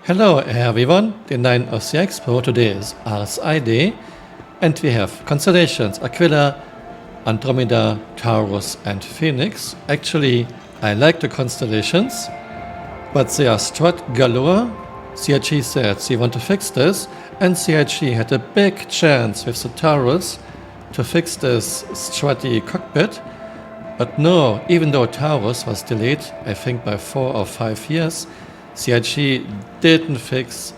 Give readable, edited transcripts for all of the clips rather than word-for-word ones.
Hello everyone, day 9 of the Expo. Today is RSI day and we have constellations Aquila, Andromeda, Taurus and Phoenix. Actually, I like the constellations, but they are strut galore. CIG said they want to fix this, and CIG had a big chance with the Taurus to fix this strutty cockpit. But no, even though Taurus was delayed, I think by 4 or 5 years, CIG didn't fix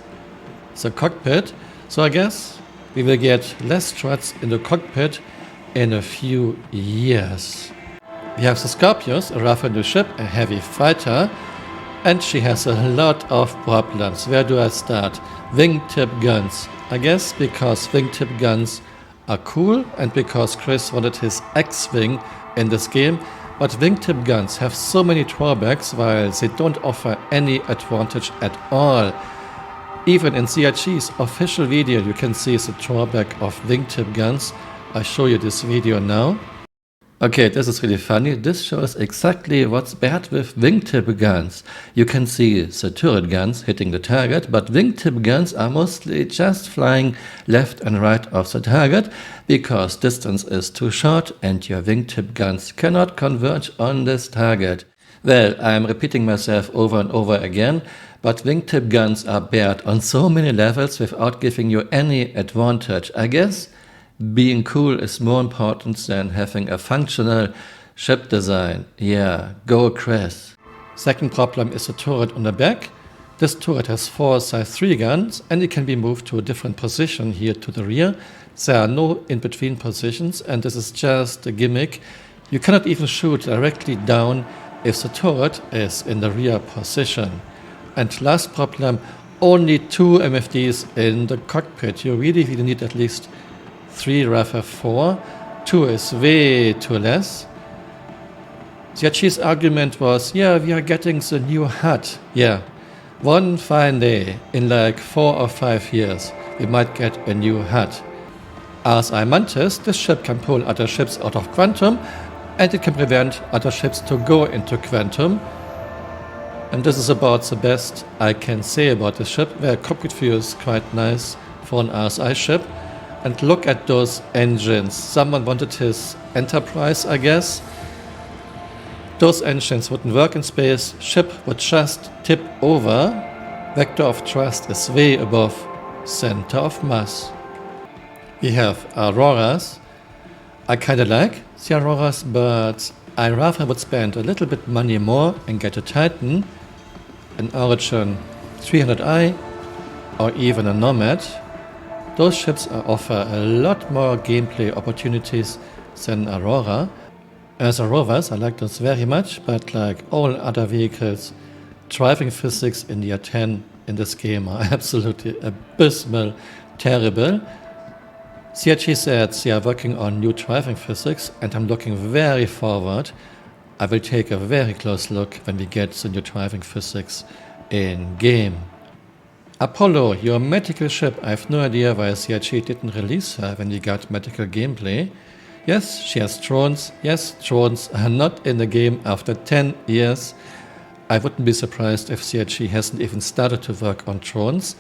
the cockpit, so I guess we will get less struts in the cockpit in a few years. We have the Scorpius, a rougher new ship, a heavy fighter, and she has a lot of problems. Where do I start? Wingtip guns. I guess because wingtip guns are cool and because Chris wanted his X-Wing in this game. But wingtip guns have so many drawbacks while they don't offer any advantage at all. Even in CIG's official video you can see the drawback of wingtip guns. I'll show you this video now. Okay, this is really funny. This shows exactly what's bad with wingtip guns. You can see the turret guns hitting the target, but wingtip guns are mostly just flying left and right of the target because distance is too short and your wingtip guns cannot converge on this target. Well, I'm repeating myself over and over again, but wingtip guns are bad on so many levels without giving you any advantage. I guess being cool is more important than having a functional ship design. Yeah, go Chris. Second problem is the turret on the back. This turret has 4 size 3 guns and it can be moved to a different position here to the rear. There are no in-between positions and this is just a gimmick. You cannot even shoot directly down if the turret is in the rear position. And last problem, only 2 MFDs in the cockpit. You really need at least 3, rather 4. 2 is way too less. CIG's argument was, yeah, we are getting the new HUD. Yeah, one fine day, in like 4 or 5 years, we might get a new HUD. RSI Mantis, this ship can pull other ships out of quantum, and it can prevent other ships to go into quantum. And this is about the best I can say about this ship. The cockpit view is quite nice for an RSI ship. And look at those engines. Someone wanted his Enterprise, I guess. Those engines wouldn't work in space. Ship would just tip over. Vector of thrust is way above center of mass. We have Auroras. I kinda like the Auroras, but I rather would spend a little bit money more and get a Titan, an Origin 300i, or even a Nomad. Those ships offer a lot more gameplay opportunities than Aurora. As Auroras, I like those very much, but like all other vehicles, driving physics in year 10 in this game are absolutely abysmal, terrible. CIG said they are working on new driving physics and I'm looking very forward. I will take a very close look when we get the new driving physics in game. Apollo, your medical ship. I have no idea why CIG didn't release her when we got medical gameplay. Yes, she has drones. Yes, drones are not in the game after 10 years. I wouldn't be surprised if CIG hasn't even started to work on drones.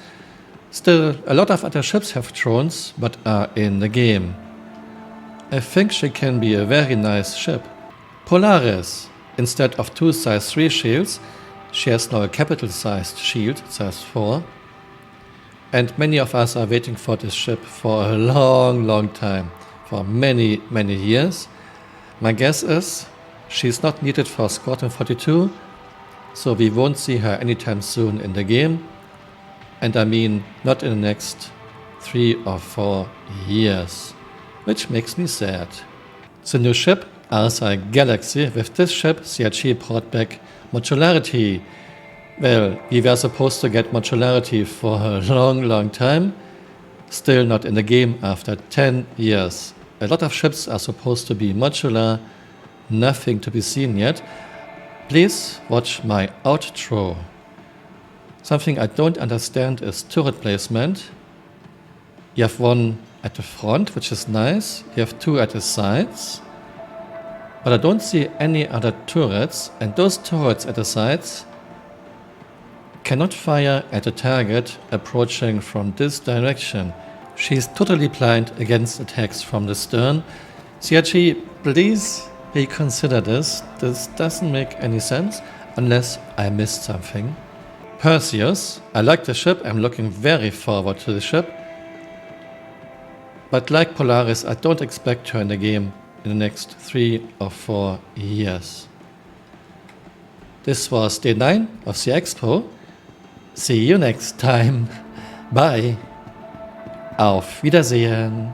Still, a lot of other ships have drones, but are in the game. I think she can be a very nice ship. Polaris. Instead of 2 size 3 shields, she has now a capital-sized shield, size 4. And many of us are waiting for this ship for a long time, for many years. My guess is she's not needed for Squadron 42, so we won't see her anytime soon in the game. And I mean, not in the next 3 or 4 years, which makes me sad. The new ship, RSI Galaxy, with this ship, CIG brought back modularity. Well, we were supposed to get modularity for a long time, still not in the game after 10 years. A lot of ships are supposed to be modular, nothing to be seen yet. Please watch my outro. Something I don't understand is turret placement. You have 1 at the front, which is nice. You have 2 at the sides. But I don't see any other turrets, and those turrets at the sides cannot fire at a target approaching from this direction. She's totally blind against attacks from the stern. CRG, please reconsider this. This doesn't make any sense unless I missed something. Perseus, I like the ship, I'm looking very forward to the ship. But like Polaris, I don't expect her in the game in the next 3 or 4 years. This was day 9 of the Expo. See you next time. Bye. Auf Wiedersehen.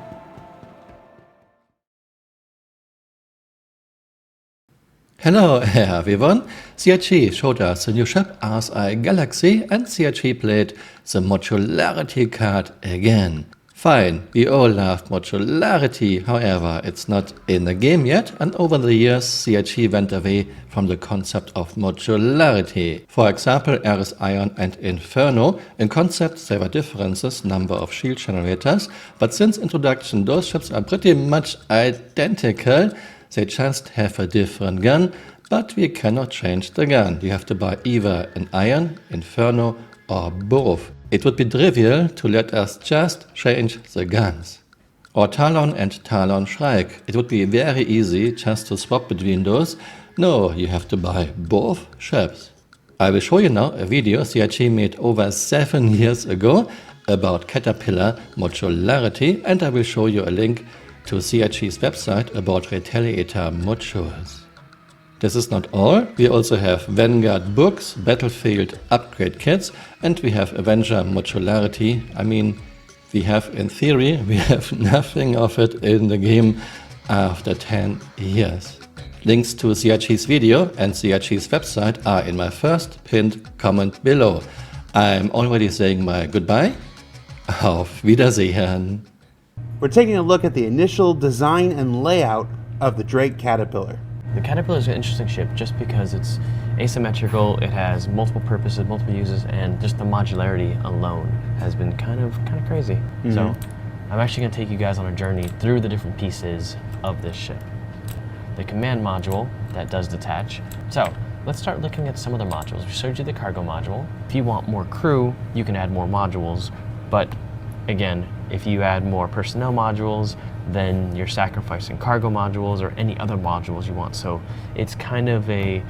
Hello everyone. CRG showed us the new ship RSI Galaxy and CRG played the modularity card again. Fine, we all love modularity, however it's not in the game yet, and over the years CRG went away from the concept of modularity. For example, RSI and Inferno, in concept there were differences, number of shield generators, but since introduction those ships are pretty much identical, they just have a different gun, but we cannot change the gun. You have to buy either an Iron, Inferno or both. It would be trivial to let us just change the guns. Or Talon and Talon Shrike. It would be very easy just to swap between those. No, you have to buy both ships. I will show you now a video CRG made over 7 years ago about Caterpillar modularity, and I will show you a link to CRG's website about Retaliator modules. This is not all, we also have Vanguard books, Battlefield upgrade kits, and we have Avenger modularity. I mean, we have in theory, we have nothing of it in the game after 10 years. Links to CRG's video and CRG's website are in my first pinned comment below. I'm already saying my goodbye. Auf Wiedersehen. We're taking a look at the initial design and layout of the Drake Caterpillar. The Caterpillar is an interesting ship just because it's asymmetrical, it has multiple purposes, multiple uses, and just the modularity alone has been kind of crazy. Mm-hmm. So I'm actually going to take you guys on a journey through the different pieces of this ship. The command module that does detach. So let's start looking at some of the modules. We showed you the cargo module. If you want more crew, you can add more modules, but again, if you add more personnel modules, then you're sacrificing cargo modules or any other modules you want. So it's kind of a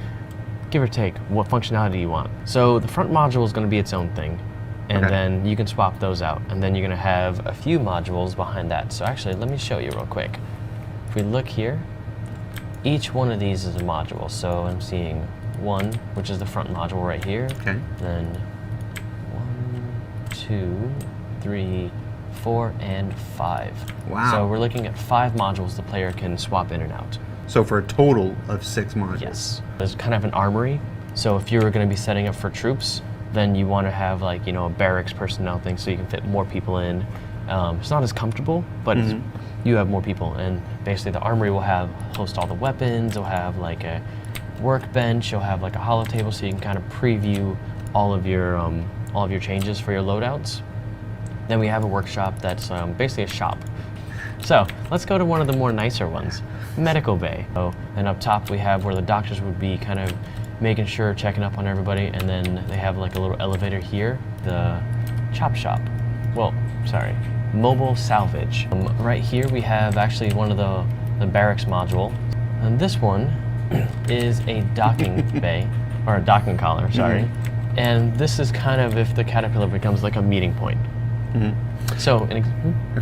give or take what functionality you want. So the front module is going to be its own thing, and then you can swap those out, and then you're going to have a few modules behind that. So actually, let me show you real quick. If we look here, each one of these is a module. So I'm seeing one, which is the front module right here. Okay. Then 1, 2, 3, 4, and 5. Wow. So we're looking at 5 modules the player can swap in and out. So for a total of 6 modules. Yes. There's kind of an armory. So if you're going to be setting up for troops, then you want to have like, you know, a barracks personnel thing so you can fit more people in. It's not as comfortable, but you have more people. And basically the armory will host all the weapons. It'll have like a workbench. You'll have like a holo table so you can kind of preview all of your changes for your loadouts. Then we have a workshop that's basically a shop. So let's go to one of the more nicer ones, medical bay. So, and up top we have where the doctors would be kind of making sure, checking up on everybody, and then they have like a little elevator here, the chop shop. Well, sorry, mobile salvage. Right here we have actually one of the barracks module. And this one is a docking bay, or a docking collar, sorry. And this is kind of if the Caterpillar becomes like a meeting point. So,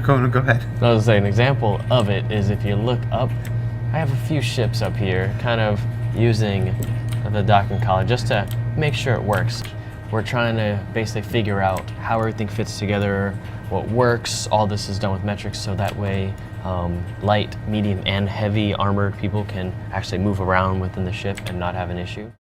go ahead. I was saying, an example of it is if you look up, I have a few ships up here kind of using the docking collar just to make sure it works. We're trying to basically figure out how everything fits together, what works. All this is done with metrics, so that way light, medium, and heavy armored people can actually move around within the ship and not have an issue.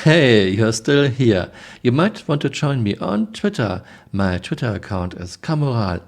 Hey, you're still here. You might want to join me on Twitter. My Twitter account is Camural_SC.